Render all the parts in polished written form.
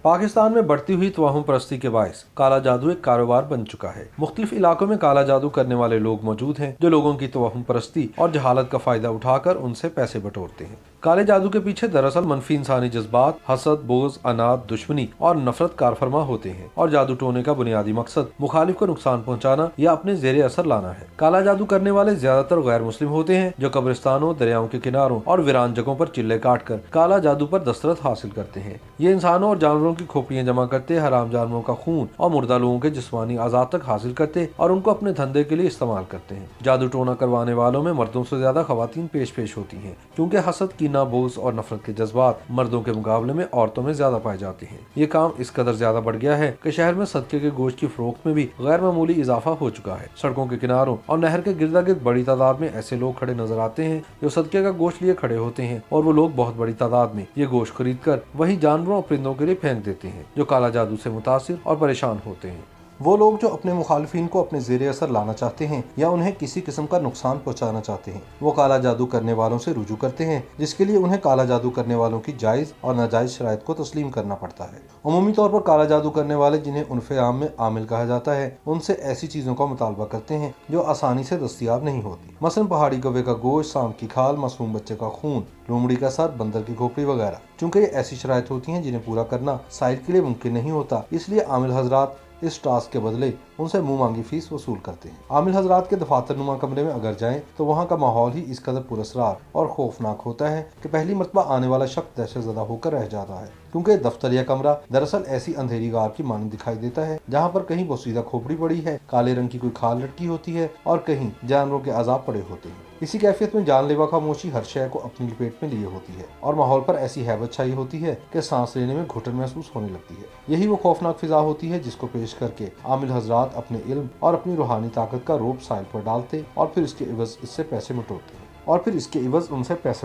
پاکستان میں بڑھتی ہوئی توہم پرستی کے باعث کالا جادو ایک کاروبار بن چکا ہے۔ مختلف علاقوں میں کالا جادو کرنے والے لوگ موجود ہیں جو لوگوں کی توہم پرستی اور جہالت کا فائدہ اٹھا کر ان سے پیسے بٹورتے ہیں۔ کالے جادو کے پیچھے دراصل منفی انسانی جذبات، حسد، بغض، عناد، دشمنی اور نفرت کار فرما ہوتے ہیں، اور جادو ٹونے کا بنیادی مقصد مخالف کو نقصان پہنچانا یا اپنے زیر اثر لانا ہے۔ کالا جادو کرنے والے زیادہ تر غیر مسلم ہوتے ہیں جو قبرستانوں، دریاؤں کے کناروں اور ویران جگہوں پر چلے کاٹ کر کالا جادو پر دسترس حاصل کرتے ہیں۔ یہ انسانوں اور جانوروں کی کھوپڑیاں جمع کرتے، حرام جانوروں کا خون اور مردہ لوگوں کے جسمانی اعضاء تک حاصل کرتے اور ان کو اپنے دھندے کے لیے استعمال کرتے ہیں۔ جادو ٹونا کروانے والوں میں مردوں سے زیادہ خواتین پیش ہوتی ہیں، کیونکہ حسد، کینہ، بغض اور نفرت کے جذبات مردوں کے مقابلے میں عورتوں میں زیادہ پائے جاتے ہیں۔ یہ کام اس قدر زیادہ بڑھ گیا ہے کہ شہر میں صدقے کے گوشت کی فروخت میں بھی غیر معمولی اضافہ ہو چکا ہے۔ سڑکوں کے کناروں اور نہر کے گرد گرد بڑی تعداد میں ایسے لوگ کھڑے نظر آتے ہیں جو صدقے کا گوشت لیے کھڑے ہوتے ہیں، اور وہ لوگ بہت بڑی تعداد میں یہ گوشت خرید کر وہی جانوروں اور پرندوں کے لیے پھینک دیتے ہیں جو کالا جادو سے متاثر اور پریشان ہوتے ہیں۔ وہ لوگ جو اپنے مخالفین کو اپنے زیر اثر لانا چاہتے ہیں یا انہیں کسی قسم کا نقصان پہنچانا چاہتے ہیں، وہ کالا جادو کرنے والوں سے رجوع کرتے ہیں، جس کے لیے انہیں کالا جادو کرنے والوں کی جائز اور ناجائز شرائط کو تسلیم کرنا پڑتا ہے۔ عمومی طور پر کالا جادو کرنے والے، جنہیں عرف عام میں عامل کہا جاتا ہے، ان سے ایسی چیزوں کا مطالبہ کرتے ہیں جو آسانی سے دستیاب نہیں ہوتی، مثلا پہاڑی کوے کا گوشت، سانپ کی کھال، معصوم بچے کا خون، لومڑی کا سر، بندر کی کھوپڑی وغیرہ۔ چونکہ یہ ایسی شرائط ہوتی ہیں جنہیں پورا کرنا سائل کے لیے ممکن نہیں ہوتا، اس لیے عامل حضرات اس ٹاسک کے بدلے ان سے منہ مانگی فیس وصول کرتے ہیں۔ عامل حضرات کے دفاتر نما کمرے میں اگر جائیں تو وہاں کا ماحول ہی اس قدر پراسرار اور خوفناک ہوتا ہے کہ پہلی مرتبہ آنے والا شخص دہشت زدہ ہو کر رہ جاتا ہے، کیونکہ دفتر یا کمرہ دراصل ایسی اندھیری غار کی مانند دکھائی دیتا ہے جہاں پر کہیں بوسیدہ کھوپڑی پڑی ہے، کالے رنگ کی کوئی کھال لٹکی ہوتی ہے اور کہیں جانوروں کے اعضاء پڑے ہوتے ہیں۔ اسی کیفیت میں جان لیوا خاموشی ہر شے کو اپنی لپیٹ میں لیے ہوتی ہے، اور ماحول پر ایسی ہیبت چھائی ہوتی ہے کہ سانس لینے میں گھٹن محسوس ہونے لگتی ہے۔ یہی وہ خوفناک فضا ہوتی ہے جس کو پیش کر کے عامل حضرات اپنے علم اور اپنی روحانی طاقت کا روب سائل پر ڈالتے اور پھر اس کے عوض ان سے پیسے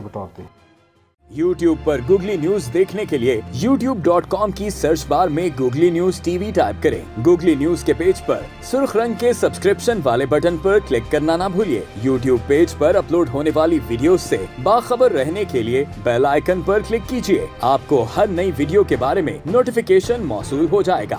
بٹورتے ہیں۔ YouTube پر گوگلی نیوز دیکھنے کے لیے youtube.com کی سرچ بار میں googly news T V type کریں۔ گوگلی نیوز کے پیج پر سرخ رنگ کے سبسکرپشن والے بٹن پر کلک کرنا نہ بھولیے۔ YouTube پیج پر اپلوڈ ہونے والی ویڈیوز سے باخبر رہنے کے لیے بیل آئیکن پر کلک کیجیے۔ آپ کو ہر نئی ویڈیو کے بارے میں نوٹیفیکیشن موصول ہو جائے گا۔